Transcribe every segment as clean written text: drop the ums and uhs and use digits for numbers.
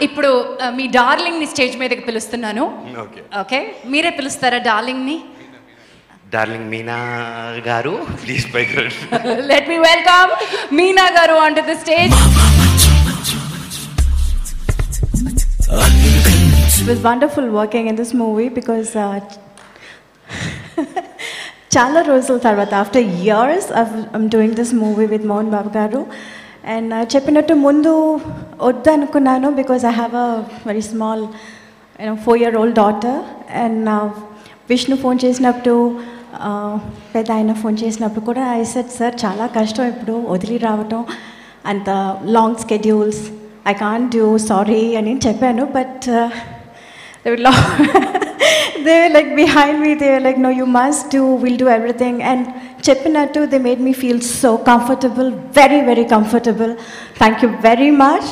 ఇప్పుడు మీ డార్లింగ్ ని స్టేజ్ మీదకి పిలుస్తున్నాను. ఓకే, మీరే పిలుస్తారా డార్లింగ్ ని? డార్లింగ్ మీనా గారు ప్లీజ్ పైకి రండి. లెట్ మీ వెల్కమ్ మీనా గారు onto the stage. It was wonderful working in this movie because చాలా రోజుల తర్వాత after years I'm doing this movie with Mohan Babu garu. And చెప్పినట్టు ముందు వద్దనుకున్నాను because I have a very small 4-year-old daughter. And Vishnu phone చేసినప్పుడు పెద్ద ఆయన phone చేసినప్పుడు కూడా I said sir చాలా కష్టం ఇప్పుడు వదిలి రావటం, అంత long schedules, I can't do, sorry అని చెప్పాను. But they were like behind me, they were like no you must do, we'll do everything. And cheppinattu they made me feel so comfortable, very very comfortable. Thank you very much.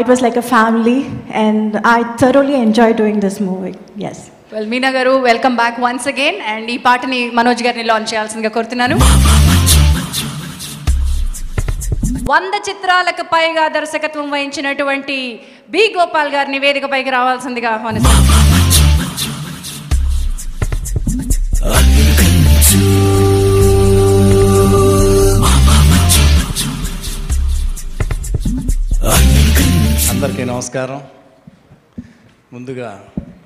It was like a family and I thoroughly enjoyed doing this movie. Yes. Well, Meena garu, welcome back once again. And ee paatani Manoj garini launch cheyalsinదిగా కోరుతున్నాను. 100 చిత్రాలకు పైగా దర్శకత్వం వహించినటువంటి B Gopal గారిని వేదికపైకి రావాల్సిందిగా ఆహ్వానిస్తున్నాను. అందరికీ నమస్కారం. ముందుగా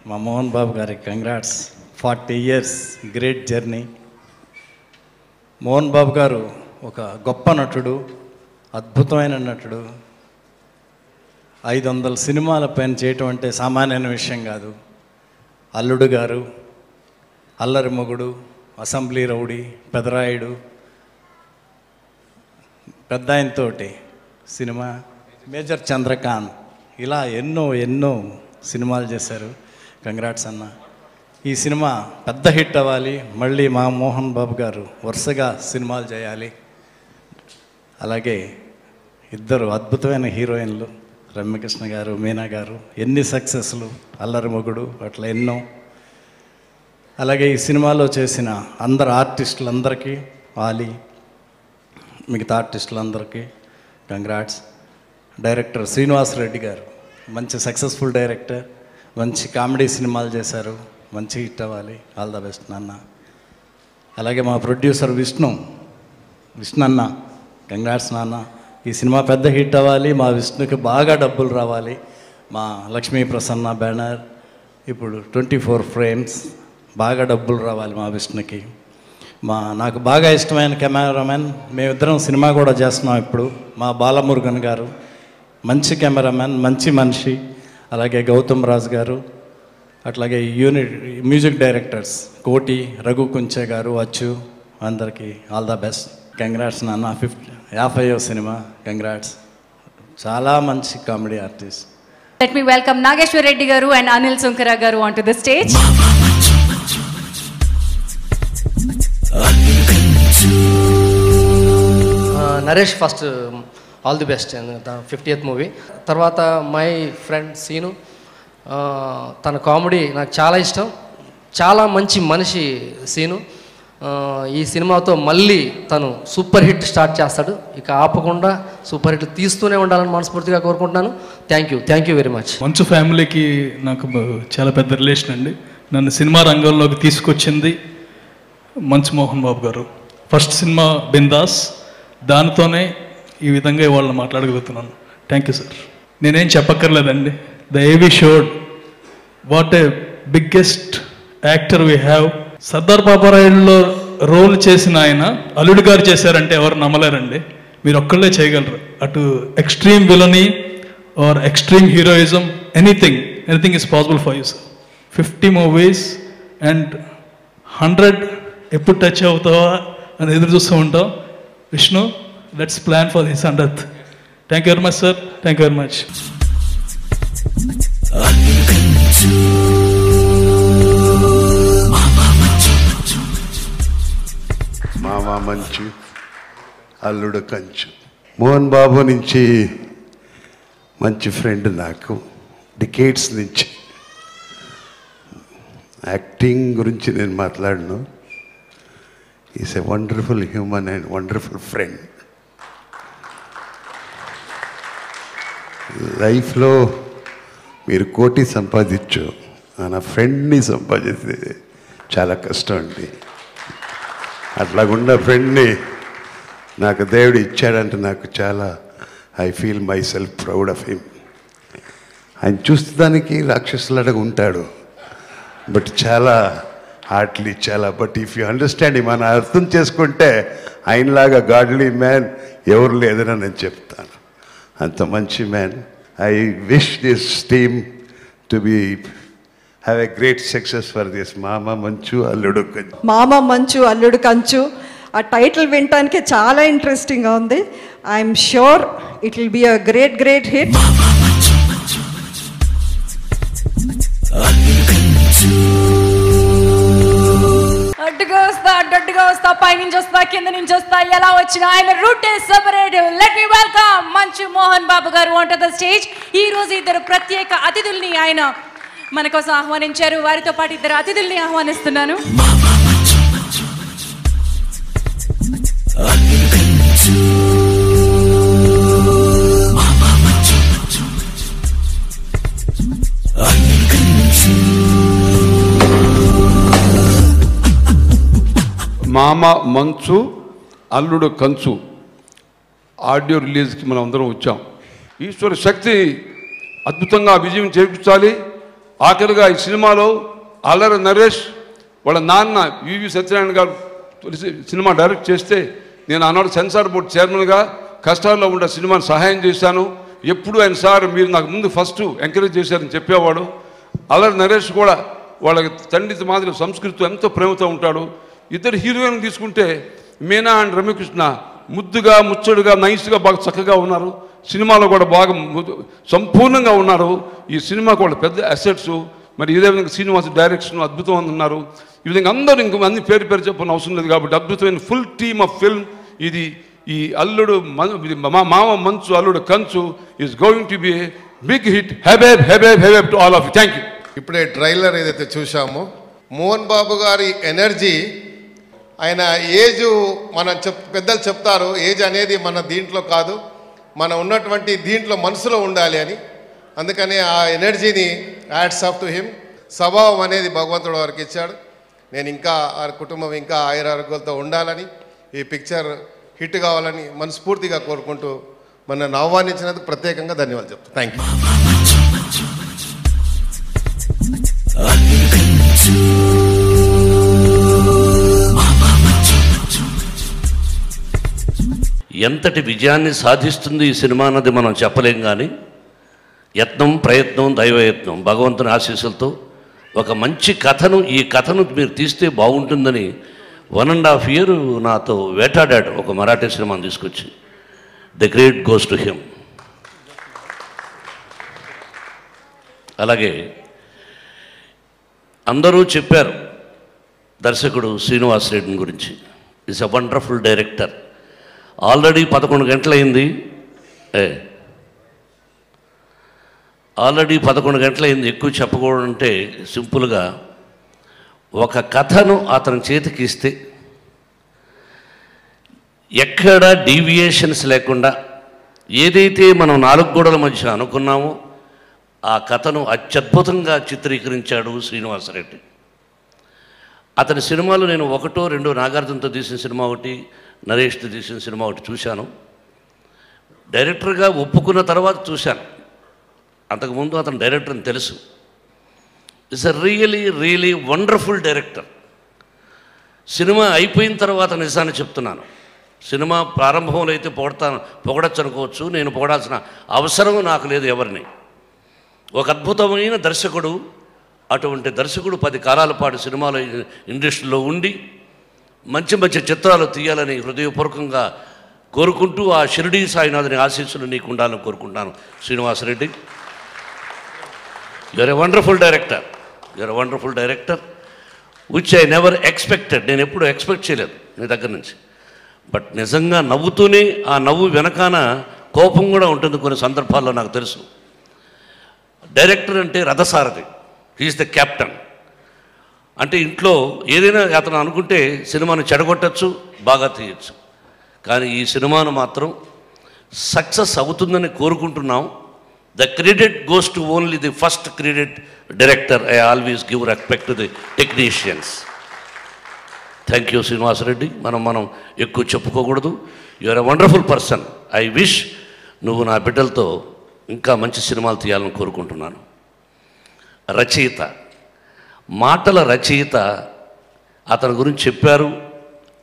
మా మోహన్ బాబు గారికి congrats, 40 years great journey. Mohan Babu గారు ఒక గొప్ప నటుడు, అద్భుతమైన నటుడు. 500 సినిమాల పైన చేయటం అంటే సామాన్యమైన విషయం కాదు. అల్లుడు గారు, అల్లరి మొగుడు, అసెంబ్లీ రౌడీ, పెదరాయుడు, పెద్ద ఆయనతోటి సినిమా, మేజర్ చంద్రకాంత్, ఇలా ఎన్నో సినిమాలు చేశారు. కంగ్రాట్స్ అన్న. ఈ సినిమా పెద్ద హిట్ అవ్వాలి, మళ్ళీ మా మోహన్ బాబు గారు వరుసగా సినిమాలు చేయాలి. అలాగే ఇద్దరు అద్భుతమైన హీరోయిన్లు, రమ్యకృష్ణ గారు, మీనా గారు, ఎన్ని సక్సెస్లు, అల్లరి మొగుడు, అట్లా ఎన్నో. అలాగే ఈ సినిమాలో చేసిన అందరు ఆర్టిస్టులందరికీ, ఆలీ, మిగతా ఆర్టిస్టులందరికీ కంగ్రాట్స్. డైరెక్టర్ శ్రీనివాస్ రెడ్డి గారు మంచి సక్సెస్ఫుల్ డైరెక్టర్, మంచి కామెడీ సినిమాలు చేశారు, మంచి హిట్ అవ్వాలి. ఆల్ ద బెస్ట్ నాన్న. అలాగే మా ప్రొడ్యూసర్ విష్ణు అన్న, కంగ్రాట్స్ నాన్న. ఈ సినిమా పెద్ద హిట్ అవ్వాలి, మా విష్ణుకి బాగా డబ్బులు రావాలి. మా లక్ష్మీ ప్రసన్న బ్యానర్ ఇప్పుడు 24 frames, బాగా డబ్బులు రావాలి మా విష్ణుకి. నాకు బాగా ఇష్టమైన కెమెరామెన్, మేమిద్దరం సినిమా కూడా చేస్తున్నాం ఇప్పుడు, మా బాలమురుగన్ గారు, మంచి కెమెరామెన్, మంచి మనిషి. అలాగే గౌతమ్ రాజ్ గారు, అట్లాగే మ్యూజిక్ డైరెక్టర్స్ కోటి, రఘు కుంచే గారు, అచ్చు, అందరికీ ఆల్ ద బెస్ట్. కంగ్రాట్స్ నాన్న. 50వ సినిమా, కంగ్రాట్స్. చాలా మంచి comedy artist. Let me welcome Nageshwar Reddy garu and Anil Sunkara garu onto the stage. Naresh, first all the best and 50th movie. తర్వాత మై ఫ్రెండ్ సీను, తన కామెడీ నాకు చాలా ఇష్టం, చాలా మంచి మనిషి సీను. ఈ సినిమాతో మళ్ళీ తను సూపర్ హిట్ స్టార్ట్ చేస్తాడు, ఇక ఆపకుండా సూపర్ హిట్ తీస్తూనే ఉండాలని మనస్ఫూర్తిగా కోరుకుంటున్నాను. Thank you very much. మంచు ఫ్యామిలీకి నాకు చాలా పెద్ద రిలేషన్ అండి. నన్ను సినిమా రంగంలోకి తీసుకొచ్చింది మంచు మోహన్ బాబు గారు. ఫస్ట్ సినిమా బిందాస్, దానితోనే ఈ విధంగా ఇవాళ మాట్లాడగలుగుతున్నాను. Thank you sir. నేనేం చెప్పక్కర్లేదండి. The AV showed what a biggest actor we have. Sardar పాపారాయుడులో రోల్ చేసిన ఆయన అల్లుడు గారు చేశారంటే ఎవరు నమ్మలేరండి. మీరు ఒక్కళ్ళే చేయగలరు. అటు extreme villainy are extreme heroism, anything is possible for you sir. 50 movies and 100 ఎప్పుడు టచ్ అవుతావా అని ఎదురు చూస్తూ ఉంటాం. Vishnu, let's plan for his 100th. Thank you very much sir. Thank you very much. మామ మంచు, అల్లుడు కంచు. మోహన్ బాబు నుంచి మంచి ఫ్రెండ్ నాకు, డికేడ్స్ నుంచి. యాక్టింగ్ గురించి నేను మాట్లాడను. Is a wonderful human and wonderful friend. లైఫ్లో మీరు కోటి సంపాదించు, నా ఫ్రెండ్ని సంపాదిస్తే చాలా కష్టం అండి. అట్లాగున్న ఫ్రెండ్ని నాకు దేవుడు ఇచ్చాడంటే నాకు చాలా I feel my self proud of him. ఆయన చూస్తానికి రాక్షసులాగా ఉంటాడు, బట్ చాలా హార్ట్లీ చాలా. బట్ ఇఫ్ యూ అండర్స్టాండ్, మనం అర్థం చేసుకుంటే ఆయనలాగా గాడ్లీ మ్యాన్ ఎవరు లేదని నేను చెప్తాను. అంత మంచి man. I wish this team to be have a great success for this మామ మంచు అల్లుడు కంచు. మామ మంచు అల్లుడు కంచు ఆ టైటిల్ వినటానికి చాలా ఇంట్రెస్టింగ్గా ఉంది. I'm sure it will be a great hit. అడ్డుగా వస్తా పైనుంచి వస్తా కింద నుంచి వస్తా ఎలా వచ్చినా ఆయన route is separate. Let me welcome Manchu Mohan Babu గారు ఆన్ టు ద స్టేజ్. ఈ రోజు ఇద్దరు ప్రత్యేక అతిథుల్ని ఆయన మన కోసం ఆహ్వానించారు. వారితో పాటు ఇద్దరు అతిథుల్ని ఆహ్వానిస్తున్నాను. మామ మంచు అల్లుడు కంచు ఆడియో రిలీజ్కి మనం అందరం వచ్చాం. ఈశ్వర శక్తి అద్భుతంగా విజయం చేకూర్చాలి. ఆఖరిగా ఈ సినిమాలో అల్లరి నరేష్ వాళ్ళ నాన్న వివి సత్యనారాయణ గారు సినిమా డైరెక్ట్ చేస్తే నేను ఆనాడు సెన్సార్ బోర్డు చైర్మన్గా కష్టాల్లో ఉండే సినిమాని సహాయం చేశాను. ఎప్పుడు ఆయన సార్ మీరు నాకు ముందు ఫస్ట్ ఎంకరేజ్ చేశారని చెప్పేవాడు. అల్లరి నరేష్ కూడా వాళ్ళ తండ్రి మాదిరి సంస్కృతితో ఎంతో ప్రేమతో ఉంటాడు. ఇద్దరు హీరోయిన్ తీసుకుంటే మీనా అండ్ రమ్యకృష్ణ ముద్దుగా ముచ్చడుగా నైస్గా బాగా చక్కగా ఉన్నారు. సినిమాలో కూడా బాగా సంపూర్ణంగా ఉన్నారు. ఈ సినిమాకు వాళ్ళ పెద్ద అసెట్స్. మరి ఇదే విధంగా శ్రీనివాస్ డైరెక్షన్ అద్భుతం ఉన్నారు. ఈ విధంగా అందరూ ఇంక అన్ని పేరు చెప్పని అవసరం లేదు కాబట్టి అద్భుతమైన ఫుల్ టీమ్ ఆఫ్ ఫిల్మ్ ఇది. ఈ అల్లుడు మామ Manchu Alludu Kanchu is going to be a big hit. హెబేబ్ to all of you. Thank you. ఇప్పుడే ట్రైలర్ ఏదైతే చూసామో మోహన్ బాబు గారి ఎనర్జీ, ఆయన ఏజ్ మనం పెద్దలు చెప్తారు ఏజ్ అనేది మన దీంట్లో కాదు, మన ఉన్నటువంటి దీంట్లో మనసులో ఉండాలి అని. అందుకని ఆ ఎనర్జీని హ్యాట్స్ ఆఫ్ టు హిమ్. స్వభావం అనేది భగవంతుడు వారికి ఇచ్చాడు. నేను ఇంకా ఆ కుటుంబం ఇంకా ఆయురారోగ్యాలతో ఉండాలని, ఈ పిక్చర్ హిట్ కావాలని మనస్ఫూర్తిగా కోరుకుంటూ మనల్ని ఆహ్వానించినందుకు ప్రత్యేకంగా ధన్యవాదాలు చెప్తాను. Thank you. ఎంతటి విజయాన్ని సాధిస్తుంది ఈ సినిమా అన్నది మనం చెప్పలేం. కానీ యత్నం ప్రయత్నం దైవయత్నం భగవంతుని ఆశీస్సులతో ఒక మంచి కథను ఈ కథను మీరు తీస్తే బాగుంటుందని 1.5 year నాతో వేటాడాడు ఒక మరాఠీ సినిమాను తీసుకొచ్చి. The great goes to him. అలాగే అందరూ చెప్పారు దర్శకుడు శ్రీనివాస్ రెడ్డిని గురించి. Is a wonderful director. Already 11 గంటలైంది. ఎక్కువ చెప్పకూడదంటే సింపుల్గా ఒక కథను అతని చేతికి ఇస్తే ఎక్కడ డీవియేషన్స్ లేకుండా ఏదైతే మనం 4 గోడల మధ్య అనుకున్నామో ఆ కథను అత్యద్భుతంగా చిత్రీకరించాడు శ్రీనివాసరెడ్డి. అతని సినిమాలు నేను 1, 2 నాగార్జునతో తీసిన సినిమా ఒకటి, నరేష్తో తీసిన సినిమా ఒకటి చూశాను. డైరెక్టర్గా ఒప్పుకున్న తర్వాత చూశాను. అంతకుముందు అతను డైరెక్టర్ అని తెలుసు. It's a really wonderful director. Cinema అయిపోయిన తర్వాత నిజాన్ని చెప్తున్నాను. సినిమా ప్రారంభంలో అయితే పొగడచ్చు అనుకోవచ్చు. నేను పొగడాల్సిన అవసరం నాకు లేదు ఎవరిని. ఒక అద్భుతమైన దర్శకుడు. అటువంటి దర్శకుడు 10 కాలాల పాటు సినిమాలో ఇండస్ట్రీలో ఉండి మంచి చిత్రాలు తీయాలని హృదయపూర్వకంగా కోరుకుంటూ ఆ షిరిడీ సాయినాథుని ఆశీస్సులు నీకు ఉండాలని కోరుకుంటాను. Srinivasa Reddy, you're a wonderful director which I never expected. నేను ఎప్పుడు ఎక్స్పెక్ట్ చేయలేదు నీ దగ్గర నుంచి. బట్ నిజంగా నవ్వుతూనే ఆ నవ్వు వెనకాన కోపం కూడా ఉంటుంది కొన్ని సందర్భాల్లో నాకు తెలుసు. డైరెక్టర్ అంటే రథసారథి, హీఈస్ ద క్యాప్టెన్. అంటే ఇంట్లో ఏదైనా అతను అనుకుంటే సినిమాను చెడగొట్టచ్చు, బాగా తీయచ్చు. కానీ ఈ సినిమాను మాత్రం సక్సెస్ అవుతుందని కోరుకుంటున్నాం. The credit goes to only the first credit director. I always give respect to the technicians. Thank you, Srinivas Reddy. మనం ఎక్కువ చెప్పుకోకూడదు. You are a wonderful person. I wish నువ్వు నా బిడ్డలతో ఇంకా మంచి సినిమాలు తీయాలని కోరుకుంటున్నాను. రచయిత, మాటల రచయిత, అతని గురించి చెప్పారు.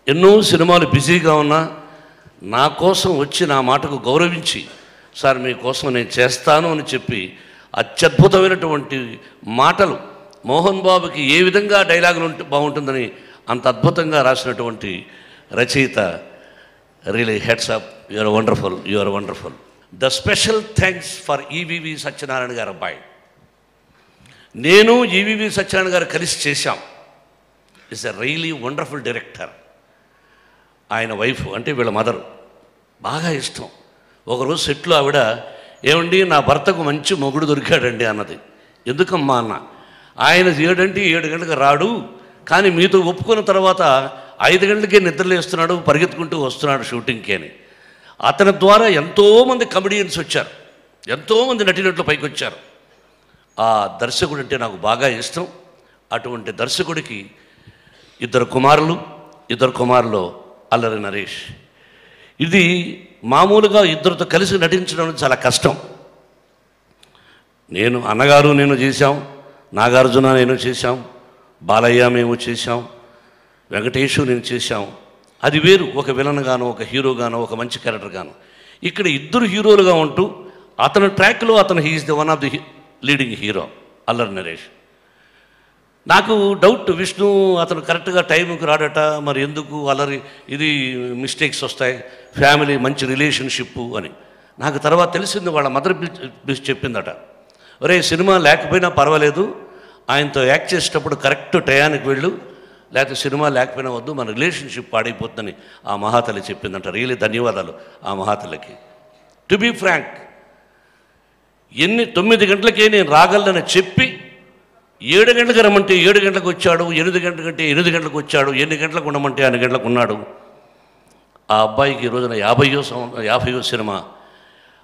ఎన్నో సినిమాలు బిజీగా ఉన్నా నా కోసం వచ్చి నా మాటకు గౌరవించి, సార్ మీకోసం నేను చేస్తాను అని చెప్పి అత్యద్భుతమైనటువంటి మాటలు, మోహన్ బాబుకి ఏ విధంగా డైలాగులు బాగుంటుందని అంత అద్భుతంగా రాసినటువంటి రచయిత. Really heads up. You're wonderful, you're wonderful. The special thanks for EVV Satyanarayana garu అబ్బాయి. నేను ఈవీవి సత్యనారాయణ గారు కలిసి చేశాం. It's a really wonderful director. ఆయన వైఫ్ అంటే వీళ్ళ మదరు బాగా ఇష్టం. ఒకరోజు సెట్లో ఆవిడ, ఏమండి నా భర్తకు మంచి మొగుడు దొరికాడండి అన్నది. ఎందుకమ్మా అన్న. ఆయన 7 అంటే 7 గంటలకు రాడు, కానీ మీతో ఒప్పుకున్న తర్వాత 5 గంటలకే నిద్రలేస్తున్నాడు, పరిగెత్తుకుంటూ వస్తున్నాడు షూటింగ్కి అని. అతని ద్వారా ఎంతోమంది కమెడియన్స్ వచ్చారు, ఎంతోమంది నటినట్లు పైకి వచ్చారు. ఆ దర్శకుడు అంటే నాకు బాగా ఇష్టం. అటువంటి దర్శకుడికి 2 కుమారులు అల్లరి నరేష్. ఇది మామూలుగా ఇద్దరితో కలిసి నటించడం చాలా కష్టం. నేను చేశాం, నాగార్జున నేను చేశాం, బాలయ్య మేము చేశాం, వెంకటేషు నేను చేశాం. అది వేరు, ఒక విలన్ గాను, ఒక హీరో గాను, ఒక మంచి క్యారెక్టర్ గాను. ఇక్కడ 2 హీరోలుగా ఉంటూ అతని ట్రాక్లో అతను he's the one of the leading hero Allari Naresh. నాకు డౌట్, విష్ణు అతను కరెక్ట్గా టైంకి రాడట, మరి ఎందుకు అల్లరి ఇది మిస్టేక్స్ వస్తాయి, ఫ్యామిలీ మంచి రిలేషన్షిప్ అని. నాకు తర్వాత తెలిసింది, వాళ్ళ మదర్ పిలిచి చెప్పిందట, ఒరే సినిమా లేకపోయినా పర్వాలేదు, ఆయనతో యాక్ట్ చేసేటప్పుడు కరెక్ట్ టయానికి వెళ్ళు, లేకపోతే సినిమా లేకపోయినా వద్దు, మన రిలేషన్షిప్ పాడైపోతుందని ఆ మహాతల్లి చెప్పిందంట. రియలీ ధన్యవాదాలు ఆ మహాతల్లికి. టు బీ ఫ్రాంక్, 9 గంటలకే నేను రాగలనని చెప్పి 7 గంటలకు రమ్మంటే 7 గంటలకు వచ్చాడు, 8 గంటలకంటే 8 గంటలకు వచ్చాడు, ఎన్ని గంటలకు ఉండమంటే అన్ని గంటలకు ఉన్నాడు. ఆ అబ్బాయికి ఈ రోజున 50వ సినిమా.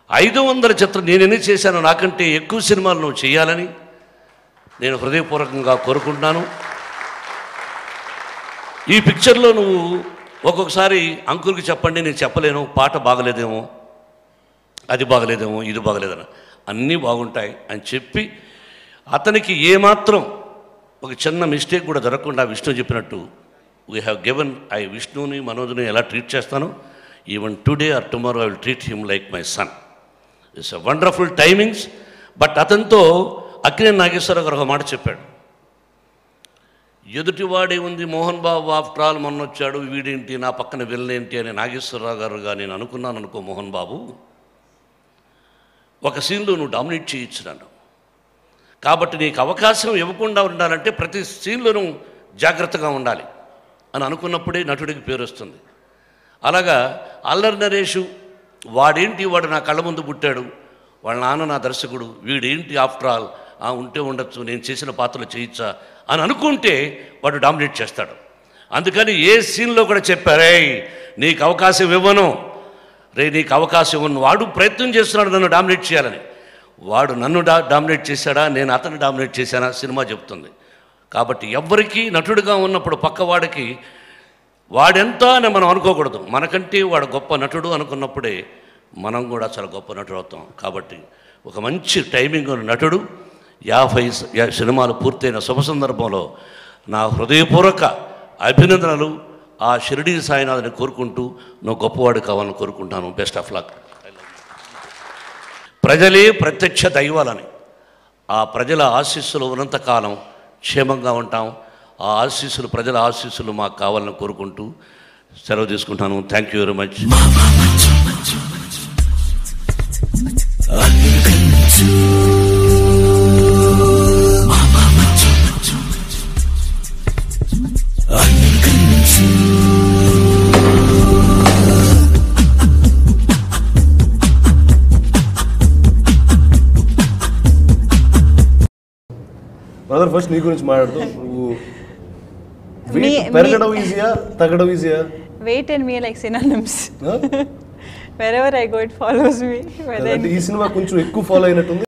500 చిత్రం నేను ఎన్ని చేశాను, నాకంటే ఎక్కువ సినిమాలు నువ్వు చేయాలని నేను హృదయపూర్వకంగా కోరుకుంటున్నాను. ఈ పిక్చర్లో నువ్వు ఒక్కొక్కసారి అంకుల్కి చెప్పండి, నేను చెప్పలేను, పాట బాగలేదేమో, అది బాగలేదేమో, ఇది బాగలేదని, అన్నీ బాగుంటాయి అని చెప్పి అతనికి ఏమాత్రం ఒక చిన్న మిస్టేక్ కూడా జరగకుండా విష్ణు చెప్పినట్టు వీ హ్యావ్ గివెన్. విష్ణుని మనోజ్ని ఎలా ట్రీట్ చేస్తానో, even today or tomorrow I will treat him like my son. It's a wonderful timings. But అతనితో అక్కినేని నాగేశ్వరరావు గారు ఒక మాట చెప్పాడు, ఎదుటివాడే ఉంది మోహన్ బాబు, ఆఫ్టర్ ఆల్ మొన్న వచ్చాడు, వీడేంటి నా పక్కన వెళ్ళేంటి అని నాగేశ్వరరావు గారుగా నేను అనుకున్నాను అనుకో. మోహన్ బాబు, ఒక సీన్లో నువ్వు డామినేట్ చేయొచ్చు నన్ను, కాబట్టి నీకు అవకాశం ఇవ్వకుండా ఉండాలంటే ప్రతి సీన్లోనూ జాగ్రత్తగా ఉండాలి అని అనుకున్నప్పుడే నటుడికి పేరు వస్తుంది. అలాగా అల్లరి నరేషు, వాడు నా కళ్ళ ముందు పుట్టాడు, వాళ్ళ నాన్న నా దర్శకుడు, వీడేంటి ఆఫ్టర్ ఆల్, ఉంటే ఉండొచ్చు, నేను చేసిన పాత్రలు చేయొచ్చా అని అనుకుంటే వాడు డామినేట్ చేస్తాడు. అందుకని ఏ సీన్లో కూడా చెప్పారే, నీకు అవకాశం ఇవ్వను, నీకు అవకాశం ఇవ్వను. వాడు ప్రయత్నం చేస్తున్నాడు నన్ను డామినేట్ చేయాలని. వాడు నన్ను డామినేట్ చేశాడా, నేను అతను డామినేట్ చేశానా సినిమా చెప్తుంది. కాబట్టి ఎవ్వరికీ నటుడిగా ఉన్నప్పుడు పక్కవాడికి వాడెంత అని మనం అనుకోకూడదు. మనకంటే వాడు గొప్ప నటుడు అనుకున్నప్పుడే మనం కూడా చాలా గొప్ప నటుడు అవుతాం. కాబట్టి ఒక మంచి టైమింగ్ ఉన్న నటుడు 50 సినిమాలు పూర్తయిన శుభ సందర్భంలో నా హృదయపూర్వక అభినందనలు. ఆ షిరిడీ సాయినాథ్ని కోరుకుంటూ నువ్వు గొప్పవాడు కావాలని కోరుకుంటాను. Best of luck. ప్రజలే ప్రత్యక్ష దైవాలని, ఆ ప్రజల ఆశీస్సులు ఉన్నంతకాలం క్షేమంగా ఉంటాం. ఆ ఆశీస్సులు, ప్రజల ఆశీస్సులు మాకు కావాలని కోరుకుంటూ సెలవు తీసుకుంటాను. Thank you very much. Brother, first నీ గురించి మాట్లాడుతూ, నువ్వు పెరగడం ఈజీయా, తగ్గడం ఈజీయా? Weight and me like synonyms. wherever I go, it follows me. అంటే ఈ సినిమా కొంచెం ఎక్కువ ఫాలో అయినట్టుంది.